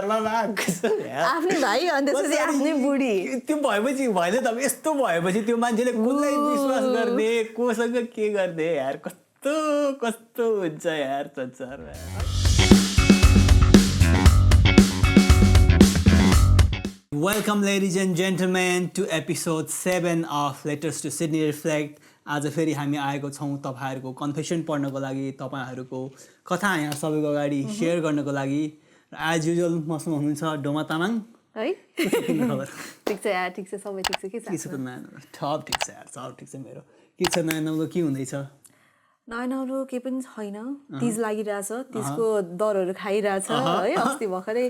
पागलामा आफ्नै भाइ अनि त्यसपछि आफ्नै बुढी त्यो भएपछि भएन त यस्तो भएपछि त्यो मान्छेले कसलाई विश्वास गर्ने कोसँग के गर्ने यार कस्तो कस्तो हुन्छ यार संसारमा Welcome ladies and gentlemen to episode 7 of Letters to Sydney Reflect. आज फेरि हामी आएको छौँ तपाईहरुको कन्फेसन पढ्नको लागि तपाईहरुको कथा यहाँ सबैको अगाडि शेयर गर्नको लागि एज युजुअल मसँग हुनुहुन्छ डोमा तामाङ है खबर ठीक छ यार ठीक छ सबै ठीक छ के छ त नयाँ ठप ठीक छ यार सब ठीक छ मेरो के छ नयाँ नौलो के हुँदैछ नयाँ नौलो के पनि छैन तीज लागिरहेछ तीजको दरहरू खाइरहेछ है अस्ति भर्खरै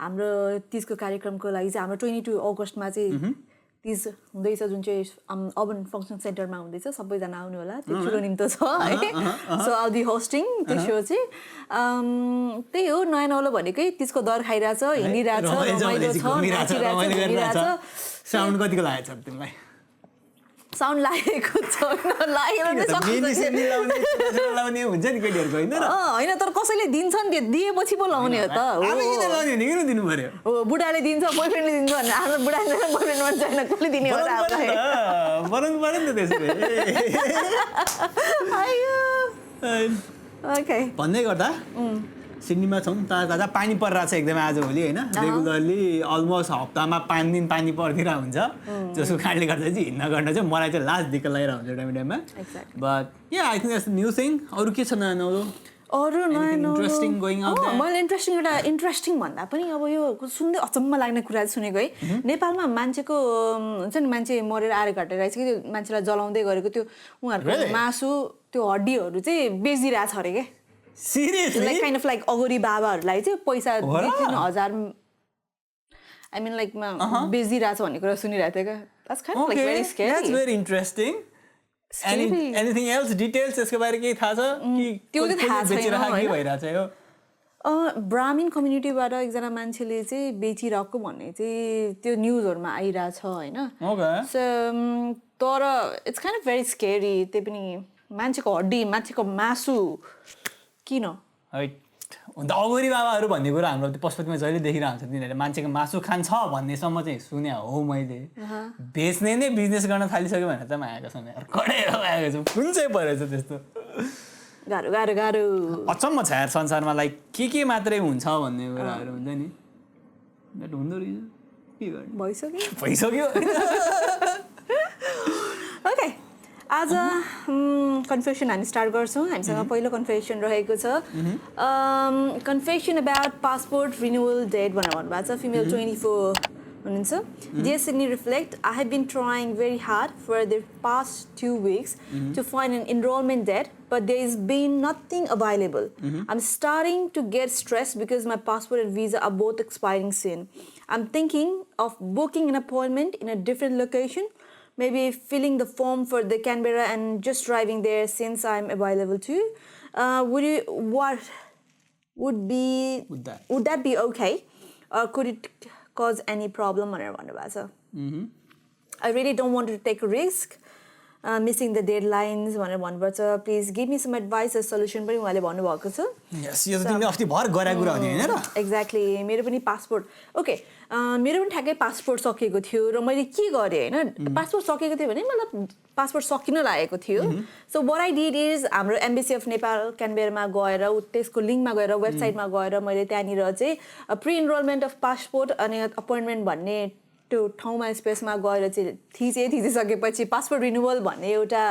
हाम्रो तीजको कार्यक्रमको लागि चाहिँ हाम्रो 22 अगस्टमा चाहिँ तीज हुँदैछ जुन चाहिँ अर्बन फङ्सन सेन्टरमा हुँदैछ सबैजना आउनु होला त्यो ठुलो निम्तो छ है सो आउ बी होस्टिङ त्यो सो चाहिँ त्यही हो नयाँ नौलो भनेकै तीजको दर खाइरहेछ हिँडिरहेछ रमाइलो छ नाचिरहेछ साउन्ड कतिको लागेछ तिमीलाई साउन्ड लागेको छैन लाउने हुन्छ नि केटीहरुको हैन र हैन तर कसैले दिन्छन् त्यो दिएपछि पो लाउने हो त हामी किन लाउने नि किन दिनु पर्यो हो बुढाले दिन्छ बोयफ्रेन्डले दिन्छ भने आफ्नो बुढाले बोयफ्रेन्ड मन छैन कसले दिने हो र हामीलाई बनाउनु पर्यो नि त त्यसरी आयो ओके भन्दै गर्दा सिडनीमा छौँ ताजा पानी परिरहेछ एकदमै आजभोलि होइन रेगुलरली अलमोस्ट हप्तामा 5 दिन पानी परिदिएर हुन्छ जसको कारणले गर्दा चाहिँ हिँड्न गर्न चाहिँ मलाई चाहिँ लास्ट दिक्क लागिरहेको हुन्छ टाइम टाइममा but yeah I think that's new thing अरू के छ नयाँ नौलो अरू नयाँ इन्ट्रेस्टिङ गोइङ आउट मैले इन्ट्रेस्टिङ एउटा इन्ट्रेस्टिङ भन्दा पनि अब यो सुन्दै अचम्म लाग्ने कुरा सुनेको है नेपालमा मान्छेको हुन्छ नि मान्छे मरेर आएर घटेर आएछ कि त्यो मान्छेलाई जलाउँदै गरेको त्यो उहाँहरूको मासु त्यो हड्डीहरू चाहिँ बेचिरहेछ अरे क्या Seriously? Like kind of like Agori बाबाहरूलाई चाहिँ पैसा 2-3 I mean like बेचिरहेछ भन्ने कुरा सुनिरहेको थियो क्या That's kind of like very scary. That's very interesting. Anything else? Details यसको बारे केही थाहा छ कि त्यो चाहिँ थाहा छैन के भइरहेछ यो ब्राह्मण कम्युनिटीबाट एकजना मान्छेले चाहिँ बेचिरहेको भन्ने चाहिँ त्यो न्युजहरुमा आइरहेछ हैन सो तर it's kind of very scary त्यही पनि मान्छेको हड्डी मान्छेको मासु किन अन्त अगोरी बाबाहरू भन्ने कुरा हाम्रो पशुपतिमा जहिले देखिरहेको हुन्छ तिनीहरूले मान्छेको मासु खान्छ भन्नेसम्म चाहिँ सुने हो मैले बेच्ने नै बिजनेस गर्न थालिसक्यो भने त आएको छ यार कडै आएको छ कुन चाहिँ परेछ त्यस्तो गाह्रो गाह्रो गाह्रो अचम्म छ यार संसारमा लाइक के मात्रै हुन्छ भन्ने कुराहरू हुन्छ नि बट हुँदो रहेछ के गर्ने भइसक्यो ओके आज कन्फेसन हामी स्टार्ट गर्छौँ हामीसँग पहिलो कन्फेसन रहेको छ confession about passport renewal date भनेर भन्नुभएको छ फिमेल 24 हुनुहुन्छ dear Sydney reflect I have been trying very hard for the past 2 weeks to find an enrollment date but there has been nothing available. I'm starting to get stressed because my passport and visa are both expiring soon. I'm thinking of booking an appointment in a different location, maybe filling the form for the Canberra and just driving there since I'm available too. Would that be okay? Or could it cause any problem? I really don't want to take a risk. Missing the deadlines भनेर भन्नुपर्छ please give me some advice र solution पनि उहाँले भन्नुभएको छ यस यो त तिमीले अस्ति भर गरेको कुरा हो नि हैन र एक्ज्याक्टली मेरो पनि पासपोर्ट ओके मेरो पनि ठ्याक्कै पासपोर्ट सकिएको थियो र मैले के गरेँ हैन पासपोर्ट सकिएको थियो भने मतलब पासपोर्ट सकिन लागेको थियो so what I did is हाम्रो एम्बेसी अफ नेपाल क्यानबेरामा गएर त्यसको लिङ्कमा गएर वेबसाइटमा गएर मैले त्यहाँनिर चाहिँ प्री इनरोलमेन्ट अफ पासपोर्ट अनि अपोइन्टमेन्ट भन्ने त्यो ठाउँमा स्पेसमा गएर चाहिँ थिचिसकेपछि पासपोर्ट रिन्युअल भन्ने एउटा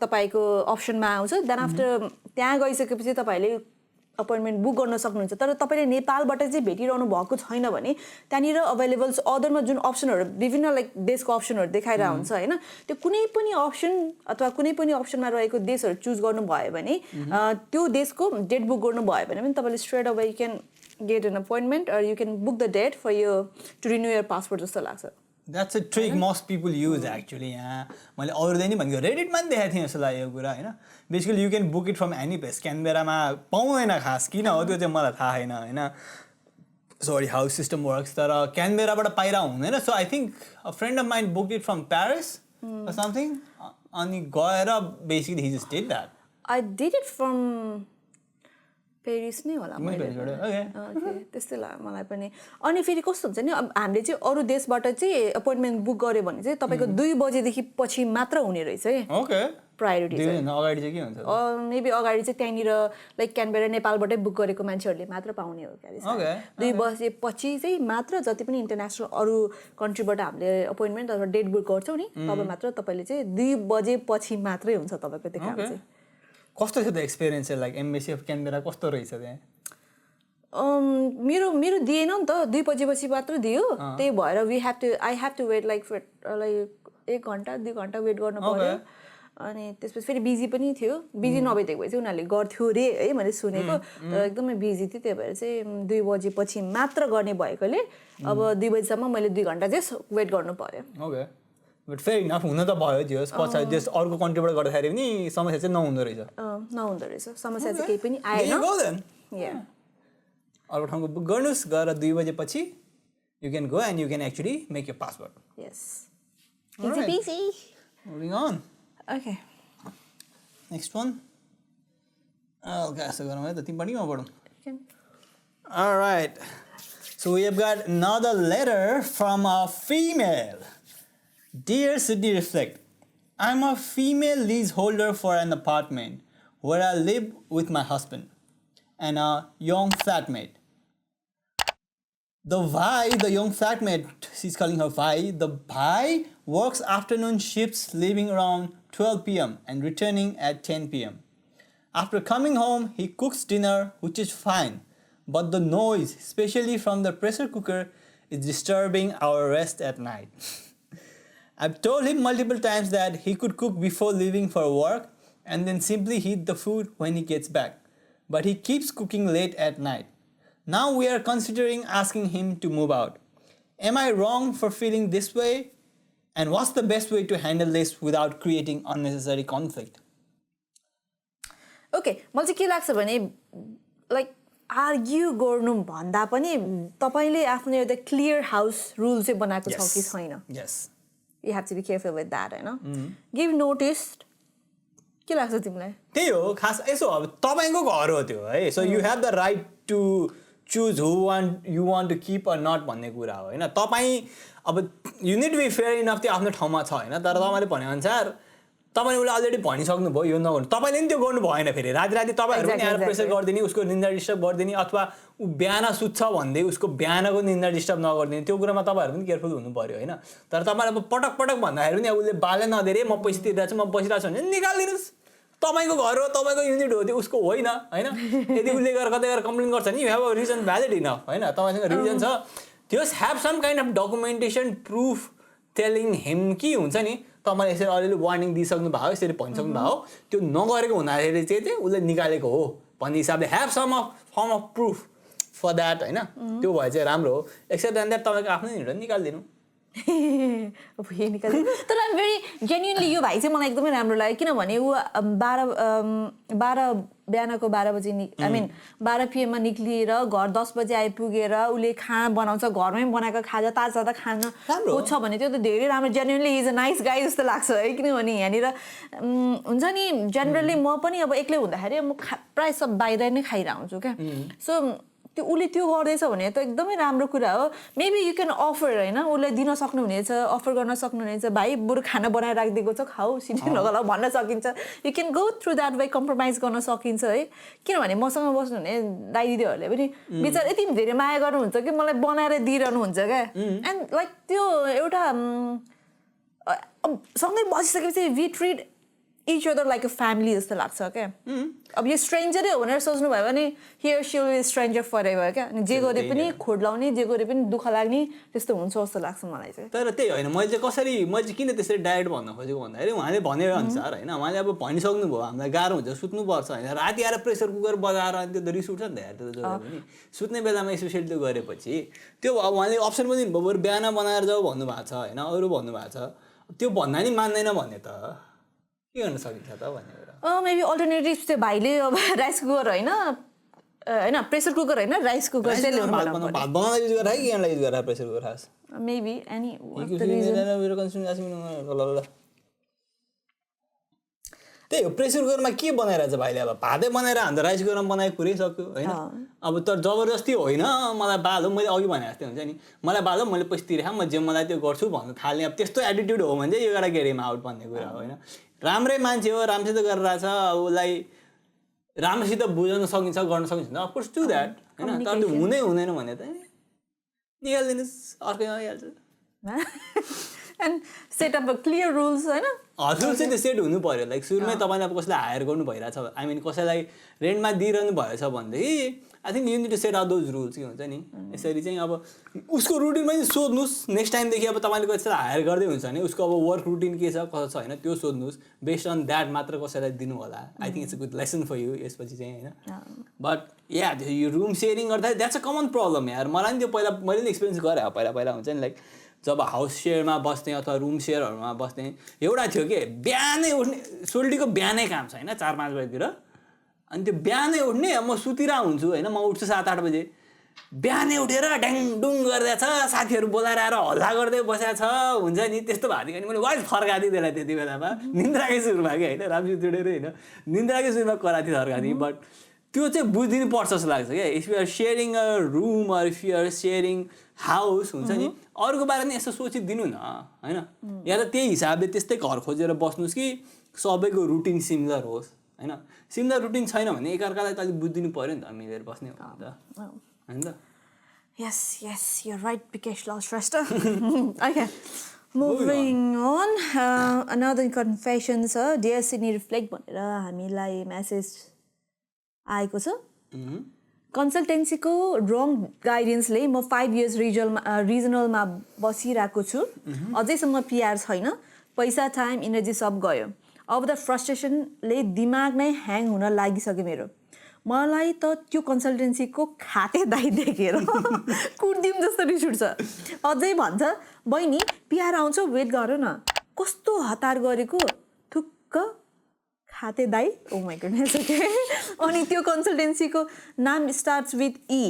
तपाईँको अप्सनमा आउँछ देन आफ्टर त्यहाँ गइसकेपछि तपाईँहरूले अपोइन्टमेन्ट बुक गर्न सक्नुहुन्छ तर तपाईँले नेपालबाट चाहिँ भेटिरहनु भएको छैन भने त्यहाँनिर अभाइलेबल्स अदरमा जुन अप्सनहरू विभिन्न लाइक देशको अप्सनहरू देखाइरहेको हुन्छ होइन त्यो कुनै पनि अप्सन अथवा कुनै पनि अप्सनमा रहेको देशहरू चुज गर्नुभयो भने त्यो देशको डेट बुक गर्नुभयो भने पनि तपाईँले straight away you can get an appointment or you can book the date for you to renew your passport जस्तो लाग्छ That's a trick most people use actually यहाँ मैले अरूले नि भनेको रेडिटमा पनि देखाएको थिएँ जस्तो लाग्यो यो कुरा होइन basically you can book it from any place क्यानबेरामा पाउँदैन खास किन हो त्यो चाहिँ मलाई थाहा छैन होइन सरी हाउ सिस्टम वर्क्स तर क्यानबेराबाट पाइरहेको हुँदैन so I think a friend of mind book it from Paris something अनि गएर basically Hee just did that I did it from Paris नै होला मैले ओके त्यस्तै मलाई पनि अनि फेरि कस्तो हुन्छ नि अब हामीले चाहिँ अरू देशबाट चाहिँ अपोइन्टमेन्ट बुक गर्यो भने चाहिँ तपाईँको 2 बजेदेखि पछि मात्र हुने रहेछ है ओके प्रायोरिटी चाहिँ अगाडि चाहिँ के हुन्छ मेबी अगाडि चाहिँ त्यहाँनिर लाइक क्यानबेरा नेपालबाटै बुक गरेको मान्छेहरूले मात्र पाउने हो क्या 2 बजेपछि चाहिँ मात्र जति पनि इन्टरनेसनल अरू कन्ट्रीबाट हामीले अपोइन्टमेन्ट अथवा डेट बुक गर्छौँ नि तब मात्र तपाईँले चाहिँ 2 बजेपछि मात्रै हुन्छ तपाईँको त्यो काम चाहिँ कस्तो छ त एक्सपिरियन्स चाहिँ लाइक एम्बेसी अफ क्यानबेरा कस्तो रहेछ त्यहाँ मेरो दिएन नि त 2 बजेपछि मात्र दियो त्यही भएर I have to wait like 1 घन्टा 2 घन्टा वेट गर्नु पर्यो अनि त्यसपछि फेरि बिजी पनि थियो बिजी नभइदिएको भए चाहिँ उनीहरूले गर्थ्यो रे है मैले सुनेको तर एकदमै बिजी थियो त्यही भएर चाहिँ 2 बजेपछि मात्र गर्ने भएकोले अब 2 बजीसम्म मैले 2 घन्टा चाहिँ वेट गर्नु पर्यो ओके बट फेयर इनफ हुन त भयो त्यो पछाडि त्यस अर्को कन्ट्रीबाट गर्दाखेरि पनि समस्या चाहिँ नहुँदो रहेछ समस्या चाहिँ केही पनि आएन अर्को ठाउँको बुक गर्नुहोस् गएर 2 बजेपछि you can go and you can actually make your password yes easy busy moving on okay next one okay यसो गरौँ है त तिमी पनि म पढौँ alright so we have got another letter from a female. Dear Sydney Reflect, I'm a female leaseholder for an apartment where I live with my husband and a young flatmate. The young flatmate, she's calling her Vi, the Vi works afternoon shifts leaving around 12 p.m. and returning at 10 p.m. After coming home, he cooks dinner, which is fine, but the noise, especially from the pressure cooker, is disturbing our rest at night. I've told him multiple times that he could cook before leaving for work and then simply heat the food when he gets back. But he keeps cooking late at night. Now we are considering asking him to move out. Am I wrong for feeling this way? And what's the best way to handle this without creating unnecessary conflict? Okay, मलाई चाहिँ के लाग्छ भने like argue गर्नु भन्दा पनि तपाईले आफ्नो एउटा क्लियर हाउस रुल चाहिँ बनाएको छ कि छैन Yes. You have to be careful with that, हैन give notice के लाग्छ तिमीलाई त्यही हो खास यसो अब तपाईको घर हो त्यो है so you have the right to choose who you want to keep or not भन्ने कुरा हो हैन तपाई अब you need to be fair enough त्यो आफ्नो ठाउँमा छ हैन तर तपाईले भनेअनुसार तपाईले उसले अलरेडी भनिसक्नु भयो यो नगर्नु तपाईले नि त्यो गर्नु भएन फेरि राति तपाईहरु पनि आएर प्रेसर गर्दिने उसको निन्द्रा डिस्टर्ब गर्दिने अथवा उ बिहान सुत्छ भन्दै उसको बिहानको निन्द्रा डिस्टर्ब नगर्दिने त्यो कुरामा तपाईहरु पनि केयरफुल हुनु पर्यो हैन तर तपाईले अब पटक पटक भन्दाखेरि पनि उसले बाले नदिरे म पैसा तिरिरहेछु म बसिरहेछु भने निकाल्दिनुस् तपाईको घर हो तपाईको युनिट हो त्यो उसको होइन हैन यदि उसले गएर कतै गएर कम्प्लेन गर्छ नि you have a reason valid enough हैन तपाईसँग रिजन छ त्यस have some kind of documentation proof telling him कि हुन्छ नि तपाईले यसरी अलिअलि वार्निङ दिइसक्नु भयो यसरी भनिसक्नु भयो त्यो नगरेको हुँदाखेरि चाहिँ उसले निकालेको हो भन्ने हिसाबले have some form of proof for that हैन त्यो भए चाहिँ राम्रो हो एक्सेप्ट देन द्याट तपाईको आफ्नै निर्णय निकाल्दिनु अब ये निकाल्नु तर आइ एम भेरी जेन्युइनली यो भाइ चाहिँ मलाई एकदमै राम्रो लाग्यो किनभने ऊ 12 बिहानको 12 बजे आई मिन 12 PM मा निक्लिएर घर 10 बजे आइपुगेर उसले खाना बनाउँछ घरमै बनाएको खाजा ताजा खान खोज्छ भने त्यो त धेरै राम्रो जेन्युइनली इज अ नाइस गाई जस्तो लाग्छ है किनभने यहाँनिर हुन्छ नि जेनरली म पनि अब एक्लै हुँदाखेरि म प्राय सब बाहिर नै खाइरा हुन्छु क्या सो त्यो उसले त्यो गर्दैछ भने त एकदमै राम्रो कुरा हो मेबी यु क्यान अफर हैन उसलाई दिन सक्नुहुनेछ अफर गर्न सक्नुहुनेछ भाइ बरु खाना बनाएर राखिदिएको छ खाऊ सिधै नगला भन्न सकिन्छ you can go through that way compromise गर्न सकिन्छ है किनभने मसँग बस्नुहुने दाइदिदीहरूले पनि बिचार यति धेरै माया गर्नुहुन्छ कि मलाई बनाएर दिइरहनुहुन्छ क्या एन्ड लाइक त्यो एउटा सँगै बसिसकेपछि we treat each other like a family जस्तो लाग्छ क्या अब यो स्ट्रेन्जरै हो भनेर सोच्नु भयो भने here she will be stranger forever क्या अनि जे गरे पनि खोड लाउने जे गरे पनि दुःख लाग्ने त्यस्तो हुन्छ जस्तो लाग्छ मलाई चाहिँ तर त्यही होइन मैले चाहिँ किन त्यसरी डाइरेक्ट भन्न खोजेको भन्दाखेरि उहाँले भने अनुसार होइन उहाँले अब भनिसक्नु भयो हामीलाई गाह्रो हुन्छ सुत्नुपर्छ होइन राति आएर प्रेसर कुकर बजाएर अनि त्यो त रिस उठ्छ नि त हेर त्यो पनि सुत्ने बेलामा स्पेसियली त्यो गरेपछि त्यो अब उहाँले अप्सन पनि दिनुभयो बरु बिहान बनाएर जाऊ भन्नुभएको छ होइन अरू भन्नुभएको छ त्यो भन्दा नि मान्दैन भने त के गर्न सकिन्छ त भनेर मेबी अल्टरनेटिभ चाहिँ भाइले अब राइस कुकर होइन हैन प्रेसर कुकर हैन राइस कुकर चाहिँ ल्याउनु पर्छ भात बनाउँदा युज गरेर कि यहाँ युज गरेर प्रेसर कुकर खास मेबी एनी त्यही हो प्रेसर कुकरमा के बनाइरहेछ भाइले अब भातै बनाएर हान्छ राइस कुकरमा बनाएको कुरै सक्यो होइन अब तर जबरजस्ती होइन मलाई बाल हो मैले अघि भने जस्तै हुन्छ नि मलाई बाल हो मैले पैसा तिरेँ म जे मलाई त्यो गर्छु भन्नु थाल्ने अब त्यस्तो एटिट्युड हो भने चाहिँ यो एउटा गेम आउट भन्ने कुरा हो होइन राम्रै मान्छे हो राम्रोसित गरिरहेछ अब उसलाई राम्रोसित बुझाउन सकिन्छ गर्न सकिन्छ अफकोर्स टु द्याट होइन तर त्यो हुँदैन भने त निकालिदिनुहोस् अर्कै आइहाल्छ and set up clear rules होइन हजुर चाहिँ त्यो सेट हुनु पऱ्यो लाइक सुरुमै तपाईँले अब कसैलाई हायर गर्नु भइरहेछ आई मिन कसैलाई रेन्टमा दिइरहनु भएछ भनेदेखि I think you need to set out those rules के हुन्छ नि यसरी चाहिँ अब उसको रुटिन पनि सोध्नुहोस् नेक्स्ट टाइमदेखि अब तपाईँले कसैलाई हायर गर्दै हुन्छ भने उसको अब वर्क रुटिन के छ कसो छ होइन त्यो सोध्नुहोस् बेस्ड अन द्याट मात्र कसैलाई दिनु होला I think it's a good lesson for you यसपछि चाहिँ होइन बट या यो रुम सेयरिङ गर्दा द्याट्स अ कमन प्रब्लम यार मलाई नि त्यो पहिला मैले नि एक्सपिरियन्स गरेँ पहिला हुन्छ नि लाइक जब हाउस सेयरमा बस्ने अथवा रुम सेयरहरूमा बस्ने एउटा थियो कि बिहानै उठ्ने सोल्टीको बिहानै काम छ होइन 4-5 बजीतिर अनि त्यो बिहानै उठ्ने म सुतिर हुन्छु होइन म उठ्छु 7-8 बजे बिहानै उठेर ड्याङडुङ गरिदिएछ साथीहरू बोलाएर आएर हल्ला गर्दै बसेको छ हुन्छ नि त्यस्तो भएको थियो मैले वाइज फर्काएको थिएँ त्यसलाई त्यति बेलामा निन्द्राकै सुरुमा कि होइन राम्ररी जोडेर होइन निन्द्राकै सुरुमा कराएको थिएँ फर्काएको थिएँ बट त्यो चाहिँ बुझिदिनु पर्छ जस्तो लाग्छ क्या if you are sharing a room or if you are sharing house हुन्छ नि अरूको बारेमा यसो सोचिदिनु न होइन या त त्यही हिसाबले त्यस्तै घर खोजेर बस्नुहोस् कि सबैको रुटिन सिमिलर होस् होइन सिमिलर रुटिन छैन भने एकअर्कालाई त अलिक बुझिदिनु पऱ्यो नि त मिलेर बस्ने हो नि त होइन त Yes, you're right, Bikesh Lalshrestha. Okay, moving on. Another confession, sir. Dear Sydney, reflect भनेर हामीलाई मेसेज आएको छ कन्सल्टेन्सीको रङ गाइडेन्सले म 5 इयर्स रिजनलमा बसिरहेको छु अझैसम्म पिआर छैन पैसा टाइम इनर्जी सब गयो अब त फ्रस्ट्रेसनले दिमाग नै ह्याङ हुन लागिसक्यो मेरो मलाई त त्यो कन्सल्टेन्सीको खातेदारी देखेर कुर्दिम जस्तो रिस उठ्छ अझै भन्छ बहिनी पिआर आउँछ वेट गर न कस्तो हतार गरेको थुक्क खातेदाई ओ माई गुडनेस ओके अनि त्यो कन्सल्टेन्सीको नाम स्टार्ट्स विथ ई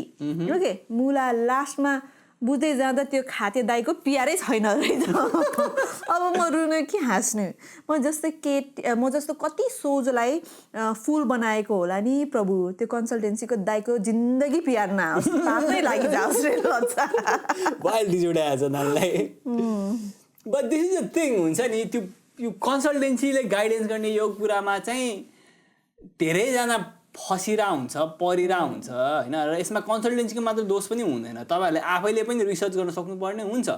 ओके मुला लास्टमा बुझ्दै जाँदा त्यो खातेदाईको पिआरै छैन रहेछ अब म रुन कि हाँस्नु म जस्तो कति सोझलाई फुल बनाएको होला नि प्रभु त्यो कन्सल्टेन्सीको दाईको जिन्दगी पिआर नआओस् तातै लागिजाओस् रे but this is the thing हुन्छ नि त्यो यो कन्सल्टेन्सीले गाइडेन्स गर्ने यो कुरामा चाहिँ धेरैजना फसिरा हुन्छ परिरा हुन्छ होइन र यसमा कन्सल्टेन्सीको मात्र दोष पनि हुँदैन तपाईँहरूले आफैले पनि रिसर्च गर्न सक्नुपर्ने हुन्छ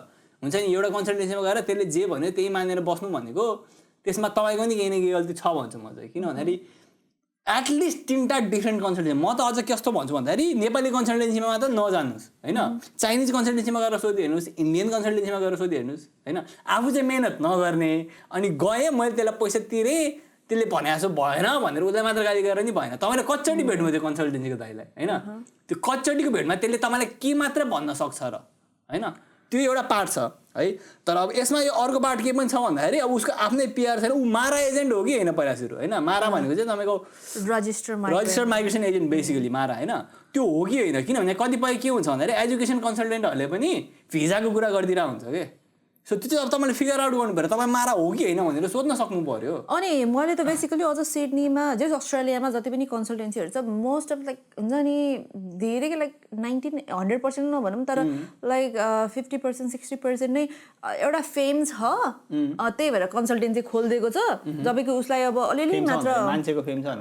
नि एउटा कन्सल्टेन्सीमा गएर त्यसले जे भन्यो त्यही मानेर बस्नु भनेको त्यसमा तपाईँको नि केही न केही गल्ती छ भन्छु म चाहिँ किन भन्दाखेरि एटलिस्ट 3टा डिफ्रेन्ट कन्सल्टेन्सी म त अझ कस्तो भन्छु भन्दाखेरि नेपाली कन्सल्टेन्सीमा मात्र नजानुहोस् होइन चाइनिज कन्सल्टेन्सीमा गएर सोधिहेर्नुहोस् इन्डियन कन्सल्टेन्सीमा गएर सोधिहेर्नुहोस् होइन आफू चाहिँ मेहनत नगर्ने अनि गएँ मैले त्यसलाई पैसा तिरेँ त्यसले भने जस्तो भएन भनेर उसलाई मात्र गाली गरेर नि भएन तपाईँले कच्चोटि भेट्नु त्यो कन्सल्टेन्सीको दाइलाई होइन त्यो कच्चोटिको भेटमा त्यसले तपाईँलाई के मात्र भन्न सक्छ र होइन त्यो एउटा पार्ट छ है तर अब यसमा यो अर्को पार्ट के पनि छ भन्दाखेरि अब उसको आफ्नै पिआर छैन ऊ मारा एजेन्ट हो कि होइन पहिला सुरु होइन मारा भनेको चाहिँ तपाईँको रजिस्टर माइग्रेसन एजेन्ट बेसिकली मारा होइन त्यो हो कि होइन किनभने कतिपय के हुन्छ भन्दाखेरि एजुकेसन कन्सल्टेन्टहरूले पनि भिजाको कुरा गरिदिरहेको हुन्छ कि सो त्यो चाहिँ अब तपाईँले फिगर आउट गर्नु पऱ्यो तपाईँ मारा हो कि होइन भनेर सोध्न सक्नु पऱ्यो अनि मैले त बेसिकली अझ सिडनीमा जस्ट अस्ट्रेलियामा जति पनि कन्सल्टेन्सीहरू छ मोस्ट अफ लाइक हुन्छ नि धेरै लाइक 100% नभनौँ तर लाइक 50% 60% नै एउटा फेम छ त्यही भएर कन्सल्टेन्सी खोलिदिएको छ जबकि उसलाई अब अलिअलि मात्र मान्छेको फेम छ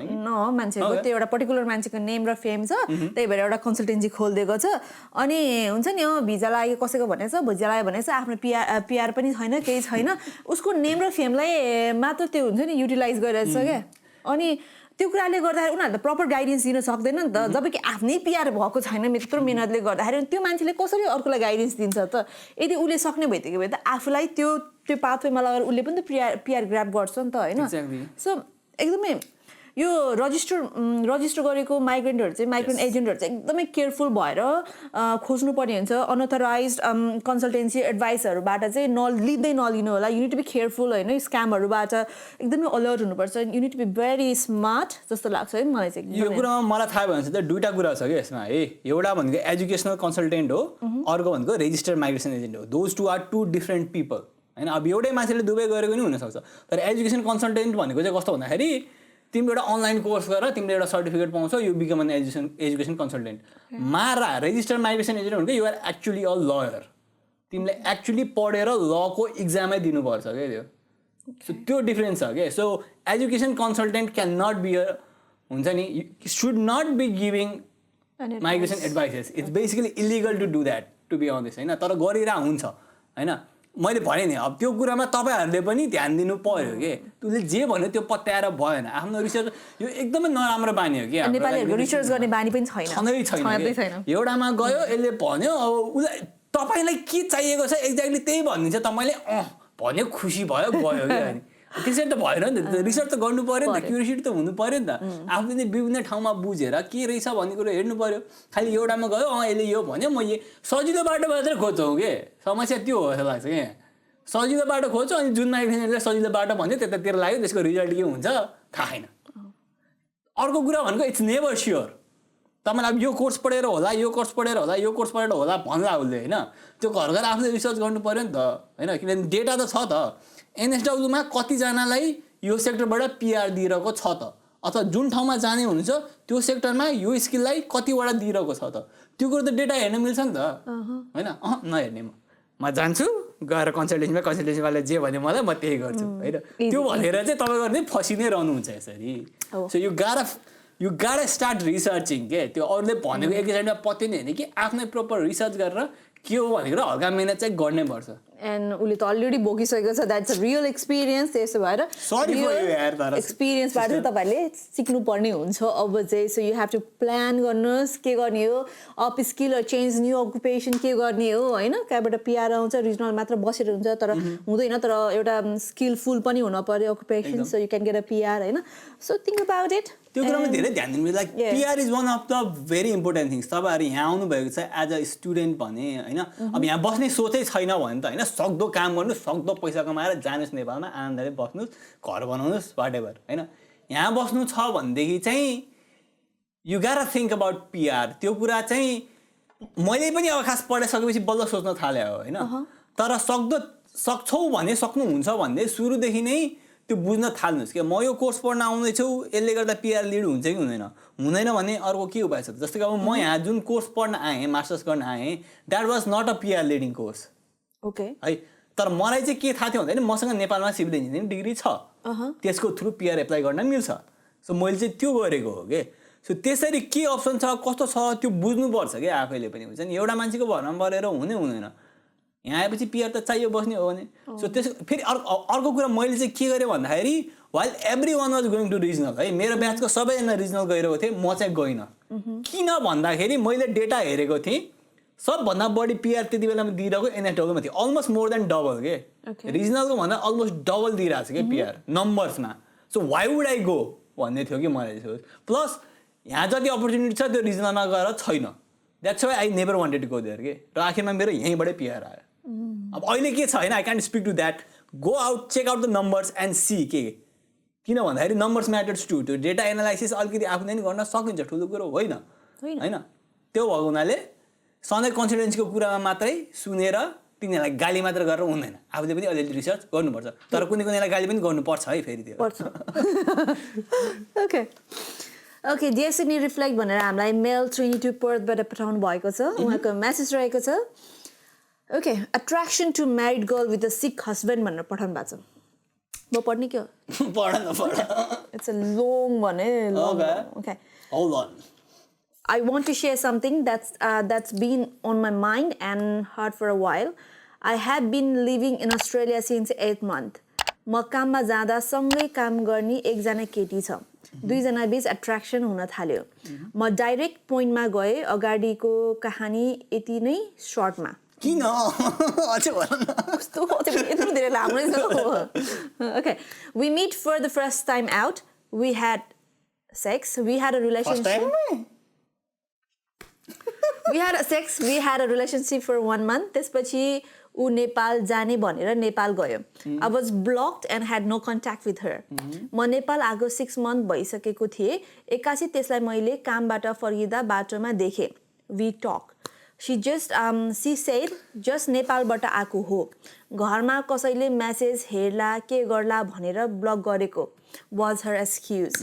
मान्छेको त्यो एउटा पर्टिकुलर मान्छेको नेम र फेम छ त्यही भएर एउटा कन्सल्टेन्सी खोलिदिएको छ अनि हुन्छ नि भिजा लाग्यो कसैको भनेछ भिजा लाग्यो भनेछ आफ्नो पिआर पनि छैन केही छैन उसको नेम र फेमलाई मात्र त्यो हुन्छ नि युटिलाइज गरिरहेछ क्या अनि त्यो कुराले गर्दाखेरि उनीहरूले त प्रपर गाइडेन्स दिन सक्दैन नि त जबकि आफ्नै पिआर भएको छैन यत्रो मिहिनेतले गर्दाखेरि त्यो मान्छेले कसरी अर्कोलाई गाइडेन्स दिन्छ त यदि उसले सक्ने भइदिएको भए त आफूलाई त्यो पाथवेमा लगाएर उसले पनि त पिआर ग्राब गर्छ नि त होइन सो एकदमै यो रजिस्टर गरेको माइग्रेन्ट एजेन्टहरू चाहिँ एकदमै केयरफुल भएर खोज्नुपर्ने हुन्छ अनअथराइज कन्सल्टेन्सी एडभाइसहरूबाट चाहिँ लिँदै नलिनु होला युनिट टु बी केयरफुल होइन स्क्यामहरूबाट एकदमै अलर्ट हुनुपर्छ you need to be very smart जस्तो लाग्छ है मलाई चाहिँ यो कुरामा मलाई थाहा भयो भने चाहिँ दुईवटा कुरा छ कि यसमा है एउटा भनेको एजुकेसनल कन्सल्टेन्ट हो अर्को भनेको रेजिस्टर्ड माइग्रेसन एजेन्ट हो those two are two different people हैन अब एउटै मान्छेले दुवै गरेको नि हुनसक्छ तर एजुकेसन कन्सल्टेन्ट भनेको चाहिँ कस्तो भन्दाखेरि तिमीले एउटा अनलाइन कोर्स गरेर तिमीले एउटा सर्टिफिकेट पाउँछौ you become an education consultant MARA registered migration agent भनेको you are actually a lawyer तिमीले एक्चुअली पढेर लको इक्जामै दिनुपर्छ क्या त्यो सो त्यो डिफ्रेन्स छ क्या so education consultant can not be a हुन्छ नि should not be giving migration advices it's basically illegal to do that to be honest होइन तर गरिरहेको हुन्छ होइन मैले भनेँ नि अब त्यो कुरामा तपाईँहरूले पनि ध्यान दिनु पर्यो कि उसले जे भन्यो त्यो पत्याएर भएन आफ्नो रिसर्च यो एकदमै नराम्रो बानी हो कि नेपालीहरूको रिसर्च गर्ने बानी पनि छँदै छैन एउटामा गयो यसले भन्यो अब उसलाई तपाईँलाई के चाहिएको छ एक्ज्याक्टली त्यही भनिदिन्छ तपाईँले भन्यो खुसी भयो गयो कि अनि त्यसरी त भएन नि त रिसर्च त गर्नु पऱ्यो नि त क्युरियोसिटी त हुनु पऱ्यो नि त आफूले विभिन्न ठाउँमा बुझेर के रहेछ भन्ने कुरो हेर्नु पऱ्यो खालि एउटामा गयो यसले यो भन्यो म सजिलो बाटो मात्रै खोज्छौँ कि समस्या त्यो हो जस्तो लाग्छ क्या सजिलो बाटो खोज्छौँ अनि जुन माइग्रेसनले सजिलो बाटो भन्यो त्यतातिर लाग्यो त्यसको रिजल्ट के हुन्छ थाहा छैन अर्को कुरा भनेको इट्स नेभर स्योर तपाईँलाई अब यो कोर्स पढेर होला यो कोर्स पढेर होला यो कोर्स पढेर होला भन्ला उसले होइन त्यो घर घर आफूले रिसर्च गर्नु पऱ्यो नि त होइन किनभने डेटा त छ त एनएसडब्ल्यूमा कतिजनालाई यो सेक्टरबाट पिआर दिइरहेको छ त अथवा जुन ठाउँमा जाने हुनुहुन्छ त्यो सेक्टरमा यो स्किललाई कतिवटा दिइरहेको छ त त्यो कुरो त डेटा हेर्न मिल्छ नि त होइन नहेर्ने म जान्छु गएर कन्सल्टेसनवाले जे भन्यो मलाई म त्यही गर्छु होइन त्यो भनेर चाहिँ तपाईँहरू नै फसि नै रहनुहुन्छ यसरी सो यु गाडा स्टार्ट रिसर्चिङ के त्यो अरूले भनेको एकैचोटिमा पत्यो नि होइन कि आफ्नै प्रपर रिसर्च गरेर के हो भनेर हल्का मिहिनेत चाहिँ गर्नै पर्छ एन्ड उसले त अलरेडी बोकिसकेको छ द्याट्स अ रियल एक्सपिरियन्स त्यसो भएर एक्सपिरियन्सबाट चाहिँ तपाईँहरूले सिक्नुपर्ने हुन्छ अब चाहिँ so you have to plan गर्नुहोस् के गर्ने हो upskill change new occupation के गर्ने हो होइन कहाँबाट पिआर आउँछ रिजनल मात्र बसेर हुन्छ तर हुँदैन तर एउटा स्किलफुल पनि हुन पर्यो occupation so you can get a PR होइन सो थिङ्क अबाउट इट त्यो कुरामा धेरै ध्यान दिनु like PR is one of the very important things तपाईँहरू यहाँ आउनुभएको छ एज अ स्टुडेन्ट भने होइन अब यहाँ बस्ने सोचै छैन भने त होइन सक्दो काम गर्नुहोस् सक्दो पैसा कमाएर जानुहोस् नेपालमा आनन्दले बस्नुहोस् घर बनाउनुहोस् वाट एभर होइन यहाँ बस्नु छ भनेदेखि चाहिँ यु गारा थिङ्क अबाउट पिआर त्यो कुरा चाहिँ मैले पनि अब खास पढाइसकेपछि बल्ल सोच्न थाले हो होइन तर सक्छौ भने सक्नुहुन्छ भने सुरुदेखि नै त्यो बुझ्न थाल्नुहोस् कि म यो कोर्स पढ्न आउँदैछु यसले गर्दा पिआर लिड हुन्छ कि हुँदैन भने अर्को के उपाय छ जस्तै कि अब म यहाँ जुन कोर्स पढ्न आएँ मास्टर्स गर्न आएँ that was not a PR leading course okay है तर मलाई चाहिँ के थाहा थियो भन्दाखेरि मसँग नेपालमा सिभिल इन्जिनियरिङ डिग्री छ त्यसको थ्रु पिआर एप्लाई गर्न मिल्छ सो मैले चाहिँ त्यो गरेको हो कि सो त्यसरी के अप्सन छ कस्तो छ त्यो बुझ्नुपर्छ क्या आफैले पनि हुन्छ नि एउटा मान्छेको भरमा परेर हुँदैन यहाँ आएपछि पिआर त चाहियो बस्ने हो भने सो त्यस फेरि अर्को कुरा मैले चाहिँ के गरेँ भन्दाखेरि while everyone was going to regional है मेरो ब्याचको सबैजना रिजनल गइरहेको थिएँ म चाहिँ गइनँ किन भन्दाखेरि मैले डेटा हेरेको थिएँ सबभन्दा बढी पिआर त्यति बेलामा दिइरहेको एनएसडब्ल्यूमा थियो अलमोस्ट मोर देन डबल के रिजनलको भन्दा अलमोस्ट डबल दिइरहेको छ कि पिआर नम्बर्समा so why would I go भन्ने थियो कि मलाई सोच प्लस यहाँ जति अपर्च्युनिटी छ त्यो रिजनलमा गएर छैन that's why I never wanted to go there के र आखिरमा मेरो यहीँबाटै पिआर आयो अब अहिले के छ होइन I can't speak to that go out check out the numbers and see के किन भन्दाखेरि नम्बर्स म्याटर्स टु त्यो डेटा एनालाइसिस अलिकति आफूले पनि गर्न सकिन्छ ठुलो कुरो होइन होइन त्यो भएको हुनाले सधैँ कन्सल्टेन्सीको कुरामा मात्रै सुनेर तिनीहरूलाई गाली मात्र गरेर हुँदैन आफूले पनि अलिअलि रिसर्च गर्नुपर्छ तर कुनैलाई गाली पनि गर्नुपर्छ है फेरि त्यो ओके ओके डिएसएनी रिफ्लेक्ट भनेर हामीलाई मेल ट्रिनिटी पर्थबाट पठाउनु भएको छ उहाँको मेसेज रहेको छ okay attraction to married girl with a sick husband भनेर पठाउनु भएको छ म पढ्ने के हो इट्स अ लङ भने okay hold on I want to share something that's been on my mind and heart for a while. I have been living in Australia since 8 months. म काममा जाँदा सँगै काम गर्ने एकजना केटी छ दुईजना बीच एट्र्याक्सन हुन थाल्यो म डाइरेक्ट पोइन्टमा गएँ अगाडिको कहानी यति नै सर्टमा किन यत्रो धेरै लामो okay we meet for the first time out we had sex we had a relationship We had a relationship for 1 month. त्यसपछि ऊ नेपाल जाने भनेर नेपाल गयो. I was blocked and had no contact with her. म नेपाल आएको 6 month भइसकेको थिएँ. एक्कासी त्यसलाई मैले कामबाट फर्किँदा बाटोमा देखेँ. We talk. she said just नेपालबाट आएको हो घरमा कसैले मेसेज हेर्ला के गर्ला भनेर ब्लक गरेको was her excuse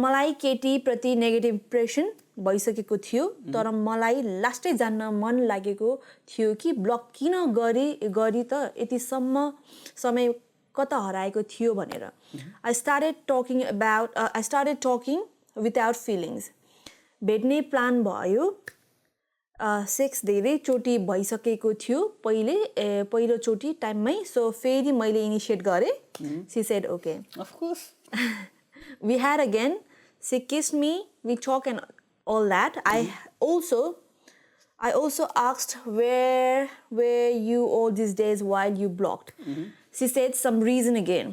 मलाई केटी प्रति नेगेटिभ इम्प्रेसन भइसकेको थियो तर मलाई लास्टै जान्न मन लागेको थियो कि ब्लक किन गरी त यतिसम्म समय कता हराएको थियो भनेर I started talking without feelings भेट्ने प्लान भयो सेक्स धेरैचोटि भइसकेको थियो पहिलोचोटि टाइममै सो फेरि मैले इनिसिएट गरेँ she said okay of course we had again she kissed me we talked and all that I also asked where were you all these days while you blocked she said some reason again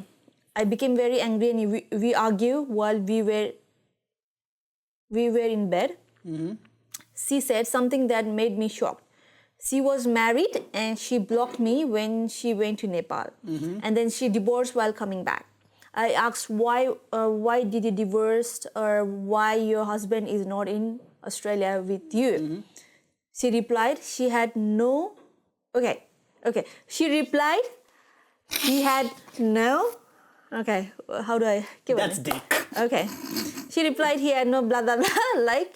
I became very angry and we argued while we were in bed she said something that made me shocked she was married and she blocked me when she went to Nepal and then she divorced while coming back I asked why did you divorce or why your husband is not in Australia with you she replied she had no okay she replied he had no okay how do I that's dick okay she replied he had no blah blah blah like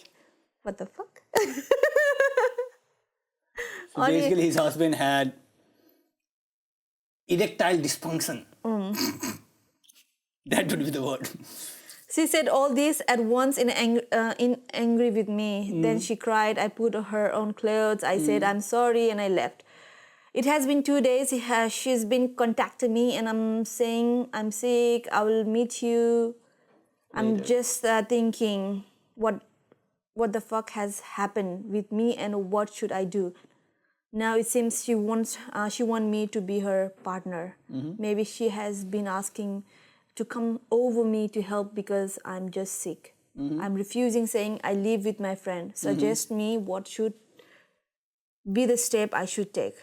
what the fuck so basically his husband had erectile dysfunction that would be the word she said all this at once in angry with me then she cried I put her on clothes I said I'm sorry and I left it has been 2 days she's been contacting me and I'm saying I'm sick I will meet you I'm just thinking what the fuck has happened with me and what should I do now it seems she wants me to be her partner maybe she has been asking to come over me to help because I'm just sick I'm refusing saying I live with my friend suggest me what should be the step I should take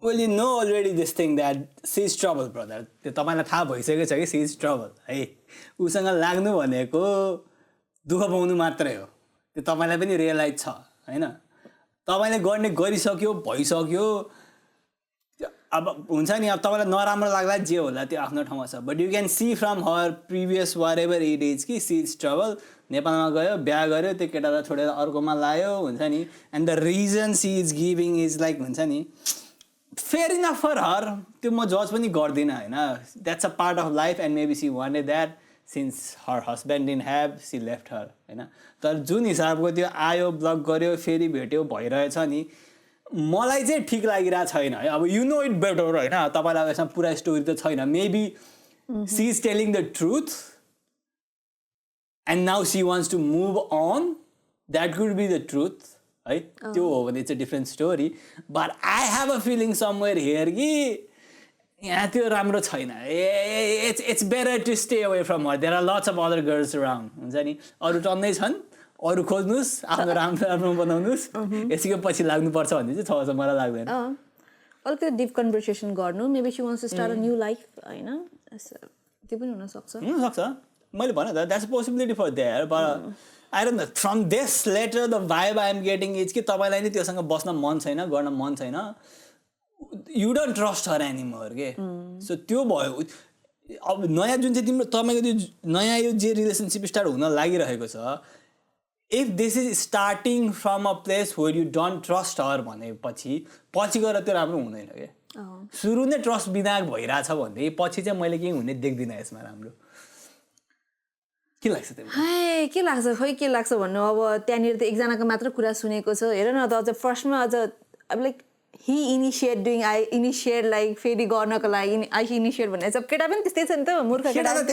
well you know already this thing that she's trouble brother त्यो तपाईलाई थाहा भइसकेको छ कि she's trouble है उसँग लाग्नु भनेको दुःख पाउनु मात्रै हो त्यो तपाईलाई पनि रियलाइज छ हैन तपाईले गर्ने गरिसक्यो भइसक्यो अब हुन्छ नि अब तपाईलाई नराम्रो लाग्ला जे होला त्यो आफ्नो ठाउँमा छ but you can see from her previous whatever it is कि सी इज ट्रबल नेपालमा गयो बिहा गर्यो त्यो केटालाई छोडेर अर्कोमा लायो हुन्छ नि and the reason she is giving is like हुन्छ नि फेयर इनफ फर हर त्यो म जज पनि गर्दिनँ होइन that's a part of life and maybe she wanted that since her husband didn't have she left her होइन तर जुन हिसाबको त्यो आयो ब्लक गर्यो फेरि भेट्यो भइरहेछ नि मलाई चाहिँ ठिक लागिरहेको छैन है अब यु नो इट बेटर होइन तपाईँलाई यसमा पुरा स्टोरी त छैन maybe she is telling the truth and now she wants to move on that could be the truth है त्यो हो भने चाहिँ different story but I have a feeling somewhere here कि यहाँ त्यो राम्रो छैन it's better to stay away from her there are lots of other girls around हुन्छ नि अरू टन्नै छन् अरू खोज्नुहोस् आफ्नो राम्रो राम्रो बनाउनुहोस् यसैको पछि लाग्नुपर्छ भन्ने चाहिँ छ जस्तो मलाई लाग्दैन अलिकति डिप कन्भर्सेसन गर्नु maybe she wants to start a new life होइन त्यो पनि हुनसक्छ मैले भने त that's a possibility for there but I don't know from this letter the vibe I am getting is कि तपाईँलाई नि त्योसँग बस्न मन छैन गर्न मन छैन you don't trust her anymore के सो त्यो भयो अब नयाँ जुन चाहिँ तिम्रो तपाईँको त्यो नयाँ यो जे रिलेसनसिप स्टार्ट हुन लागिरहेको छ if this is starting from a place where you don't trust her भनेपछि पछि गएर त्यो राम्रो हुँदैन क्या सुरु नै ट्रस्ट बिना भइरहेछ भने पछि चाहिँ मैले केही हुने देख्दिनँ यसमा राम्रो के लाग्छ तिमीलाई के लाग्छ खोइ के लाग्छ भन्नु अब त्यहाँनिर त एकजनाको मात्र कुरा सुनेको छ हेर न त अझ फर्स्टमा अझ अब like he initiate doing I initiate like फेरि गर्नको लागि I initiate भने चाहिँ केटा पनि त्यस्तै छ नि त मूर्ख केटाहरू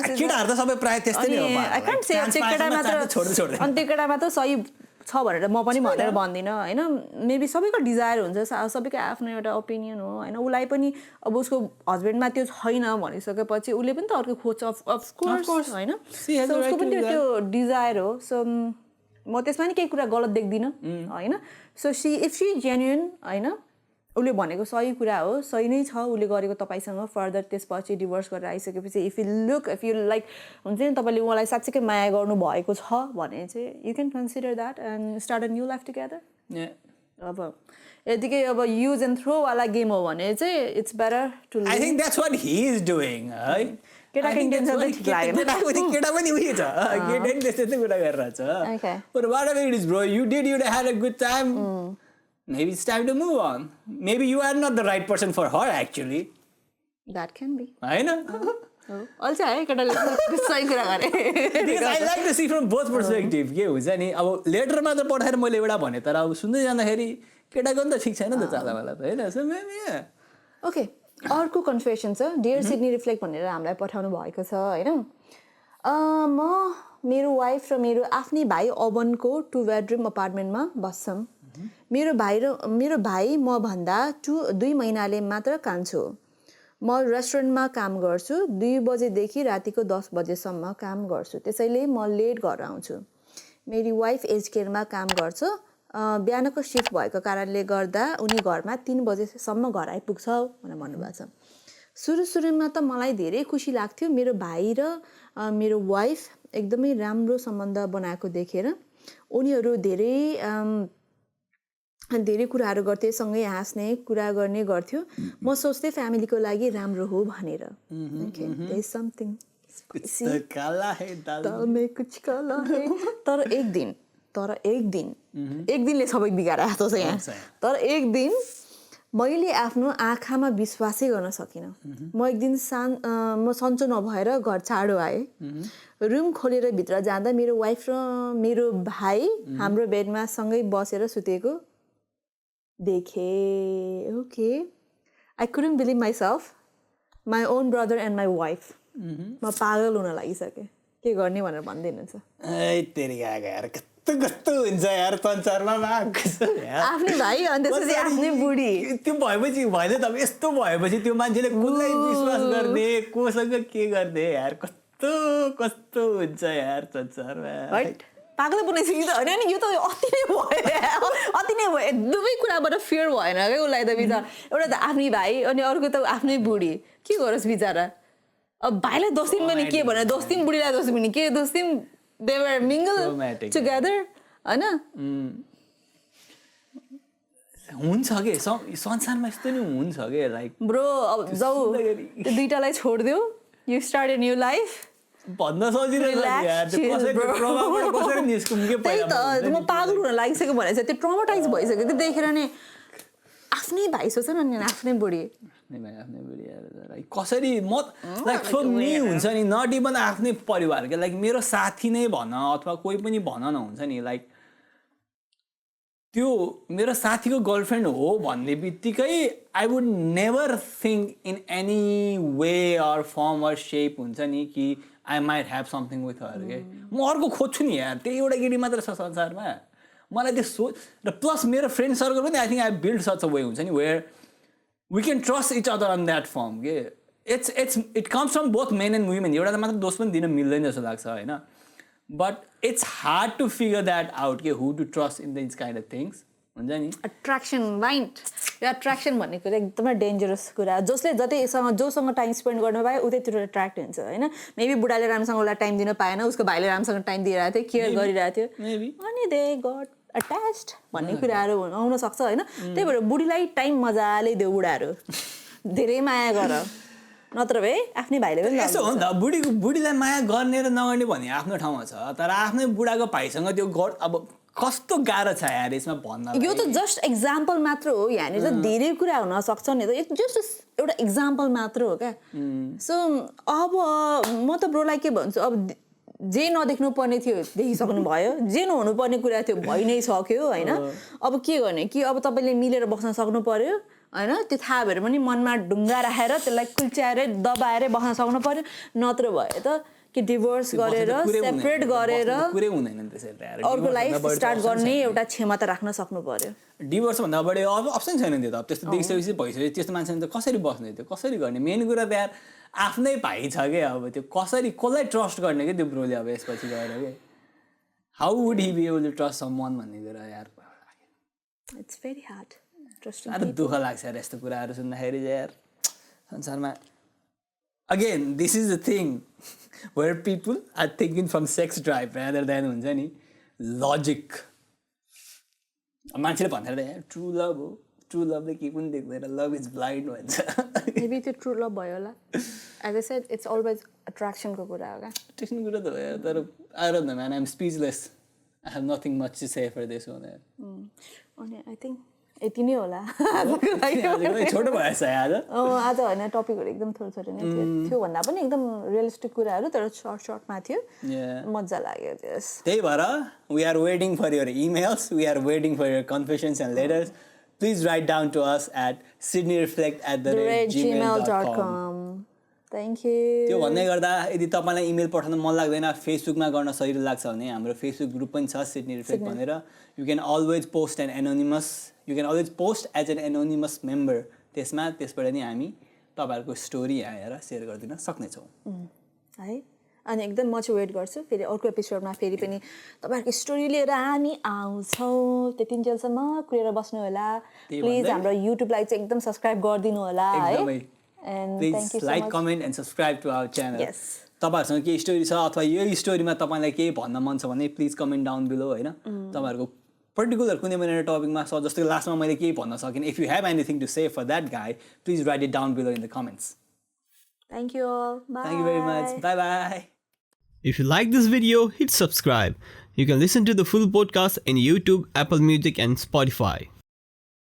त सबै प्राय त्यस्तै नै हो I can't say केटा मात्र अनि त्यो केटा मात्र सही छ भनेर म पनि भनेर भन्दिनँ होइन मेबी सबैको डिजायर हुन्छ सबैको आफ्नो एउटा ओपिनियन हो होइन उसलाई पनि अब उसको हस्बेन्डमा त्यो छैन भनिसकेपछि उसले पनि त अर्को खोज्छ अफकोर्स होइन उसको पनि त्यो डिजायर हो सो म त्यसमा नि केही कुरा गलत देख्दिनँ होइन सो इफ सी जेन्युन होइन उसले भनेको सही कुरा हो सही नै छ उसले गरेको तपाईँसँग फर्दर त्यसपछि डिभोर्स गरेर आइसकेपछि इफ यु लाइक हुन्छ नि तपाईँले उहाँलाई साँच्चीकै माया गर्नु भएको छ भने चाहिँ you can consider that and start a new life together अब यतिकै अब युज एन्ड थ्रो वाला गेम हो भने चाहिँ it's better to I think that's what he is doing, है केटाको इन्टेन्सन चाहिँ ठिक लागेन केटा पनि उयो छ केटा पनि त्यस्तै कुरा गरिरहेछ but whatever it is bro you had a good time maybe it's time to move on maybe you are not the right person for her actually that can be हैन अल्छा है केटाले सही कुरा गरे because I like to see from both perspective के हुन्छ नि अब लेटर मात्र पठाएर मैले एउटा भने तर अब सुन्दै जाँदाखेरि केटाको नि त ठिक छैन नि त चालावाला त हैन सो maybe ओके अर्को कन्फेसन छ डियर सिडनी रिफ्लेक्ट भनेर हामीलाई पठाउनु भएको छ हैन म मेरो वाइफ र मेरो आफ्नै भाइ अबनको 2 बेडरुम अपार्टमेन्टमा बस्छौँ मेरो भाइ म भन्दा 2 महिनाले मात्र कान्छो म रेस्टुरेन्टमा काम गर्छु 2 बजेदेखि रातिको 10 बजेसम्म काम गर्छु त्यसैले म लेट घर आउँछु मेरी वाइफ एज केयरमा काम गर्छ बिहानको शिफ्ट भएको कारणले गर्दा उनी घरमा 3 बजेसम्म घर आइपुग्छ भनेर भन्नुभएको छ सुरुमा त मलाई धेरै खुसी लाग्थ्यो मेरो भाइ र मेरो वाइफ एकदमै राम्रो सम्बन्ध बनाएको देखेर उनीहरू धेरै कुराहरू गर्थे सँगै हाँस्ने कुरा गर्ने गर्थ्यो म सोच्थेँ फ्यामिलीको लागि राम्रो हो भनेर ओके देयर इज समथिङ तर एक दिनले सबै बिगाएर आएको छ यहाँ तर एक दिन मैले आफ्नो आँखामा विश्वासै गर्न सकिनँ म एक दिन म सन्चो नभएर घर चाँडो आएँ रुम खोलेर भित्र जाँदा मेरो वाइफ र मेरो भाइ हाम्रो बेडमा सँगै बसेर सुतेको देखेँ okay I couldn't believe myself my own brother and my wife म पागल हुन लागिसकेँ के गर्ने भनेर भन्दैनछ कस्तो हुन्छ यार संसारमा आफ्नै भाइ अनि त्यसपछि आफ्नै बुढी त्यो भएपछि भएन त यस्तो भएपछि त्यो मान्छेले कसलाई विश्वास गर्ने कोसँग के गर्ने यार कस्तो हुन्छ यार संसारमा पागल बनाइसक्यो त होइन नि यो त अति नै भयो एकदमै कुराबाट फियर भएन क्या उसलाई त बिचरा एउटा त आफ्नै भाइ अनि अर्को त आफ्नै बुढी के गरोस् बिचरा अब भाइलाई दोष दिन पनि के भने दोष दिन बुढीलाई दोष पनि के दोष दिन they were mingle together हैन हुन्छ के संसारमा यस्तो नि हुन्छ के लाइक ब्रो अब जाऊ त्यो दुईटालाई छोड्दियो you start a new life भन्न सजिलो यार त्यो कसरी निस्कुम के त्यही त म पागल हुन लागिसक्यो भने चाहिँ त्यो ट्रमाटाइज भइसक्यो त्यो देखेर नै आफ्नै भाइ सोच न आफ्नै बुढी कसरी म लाइक फर मी हुन्छ नि नट इभन आफ्नै परिवार के लाइक मेरो साथी नै भन अथवा कोही पनि भन न हुन्छ नि लाइक त्यो मेरो साथीको गर्लफ्रेन्ड हो भन्ने बित्तिकै I would never think in any way or form or shape हुन्छ नि कि I might have something with her के म अर्को खोज्छु नि यार त्यही एउटा केटी मात्र छ संसारमा मलाई त्यो सोच र प्लस मेरो फ्रेन्ड सर्कल पनि I think I build such a way हुन्छ नि where we can trust each other on that form के it comes from both men and women एउटा त मात्र दोष पनि दिन मिल्दैन जस्तो लाग्छ हैन but it's hard to figure that out के who to trust in these kind of things हुन्छ नि अट्र्याक्सन राइट यो अट्र्याक्सन भन्ने कुरा एकदमै डेन्जरस कुरा जसले जोसँग टाइम स्पेन्ड गर्नु पायो उतैतिर एट्र्याक्ट हुन्छ होइन मेबी बुढाले राम्रोसँग उसलाई टाइम दिन पाएन उसको भाइले राम्रोसँग टाइम दिइरहेको थियो केयर गरिरहेको थियो अनि दे गट अट्याच्ड भन्ने कुराहरू आउन सक्छ होइन त्यही भएर बुढीलाई टाइम मजाले देऊ बुढाहरू धेरै माया गर नत्र भए आफ्नै भाइले पनि यसो हो नि त बुढीलाई माया गर्ने र नगर्ने भन्ने आफ्नो ठाउँमा छ तर आफ्नै बुढाको भाइसँग त्यो अब कस्तो गाह्रो छ यार यसमा भन्न यो त जस्ट एक्जाम्पल मात्र हो यहाँनिर त धेरै कुरा हुन सक्छ नि त जस्ट एउटा एक्जाम्पल मात्र हो क्या सो अब म त ब्रोलाई के भन्छु अब जे नदेख्नु पर्ने थियो देखिसक्नु भयो जे नहुनु पर्ने कुरा थियो भइ नै सक्यो होइन अब के गर्ने कि अब तपाईँले मिलेर बस्न सक्नु पर्यो होइन त्यो थाहा भएर पनि मनमा ढुङ्गा राखेर त्यसलाई कुल्च्याएर दबाएर बस्न सक्नु पर्यो नत्र भए त कि डिभोर्स गरेर सेपरेट गरेर अर्को लाइफ स्टार्ट गर्ने एउटा क्षमता राख्न सक्नु पर्यो डिभोर्स भन्दा बढी अप्सन छैन नि त अब त्यस्तो देखिसकेपछि भइसक्यो त्यस्तो मान्छेले त कसरी बस्ने त्यो कसरी गर्ने मेन कुरा त यार आफ्नै भाइ छ क्या अब त्यो कसलाई ट्रस्ट गर्ने क्या त्यो ब्रोले अब यसपछि गएर के how would he be able to trust someone भन्ने कुरा यार इट्स भेरी हार्ड ट्रस्ट साह्रो दुःख लाग्छ यार यस्तो कुराहरू सुन्दाखेरि चाहिँ यार संसारमा again this is the thing where people are thinking from sex drive rather than हुन्छ नि logic मान्छेले भन्दा ट्रु लभ हो ट्रु लभले केही पनि देख्दैन लभ इज ब्लाइन्ड भन्छ मेबी त्यो ट्रु लभ भयो होला as I said it's always अट्र्याक्सनको कुरा हो क्या ट्युसन कुरा त भयो तर I don't know man I am speechless I have nothing much to say for this one अनि आई थिङ्क यति नै होला छोटो भएछ आज आज होइन टपिकहरू एकदम थोरै थोरै नै थियो त्योभन्दा पनि एकदम रियलिस्टिक कुराहरू तर सर्टमा थियो मजा लाग्यो त्यस त्यही भएर we are waiting for your emails we are waiting for your confessions and letters please write down to us at sydneyreflect@gmail.com thank you त्यो भन्दै गर्दा यदि तपाईँलाई इमेल पठाउन मन लाग्दैन फेसबुकमा गर्न सजिलो लाग्छ भने हाम्रो फेसबुक ग्रुप पनि छ सिडनी रिफ्लेक्ट भनेर you can always post an anonymous you can always post as an anonymous member त्यसबाट नि हामी तपाईँहरूको स्टोरी आएर सेयर गरिदिन सक्नेछौँ है अनि एकदम म चाहिँ वेट गर्छु फेरि अर्को एपिसोडमा फेरि पनि तपाईँहरूको स्टोरी लिएर हामी आउँछौँ त्यतिन्जेलसम्म कुरेर बस्नु होला प्लिज हाम्रो युट्युबलाई चाहिँ एकदम सब्सक्राइब गरिदिनु होला है please like comment and subscribe to our channel तपाईँहरूसँग केही स्टोरी छ अथवा यही स्टोरीमा तपाईँलाई केही भन्न मन छ भने प्लिज कमेन्ट डाउन बिलो होइन तपाईँहरूको पर्टिकुलर कुनै पनि टपिकमा छ जस्तो लास्टमा मैले केही भन्न सकिनँ if you have anything to say for that guy please write it down below in the comments Thank you all. Bye. Thank you very much. Bye-bye. If you like this video, hit subscribe. You can listen to the full podcast in YouTube, Apple Music, and Spotify.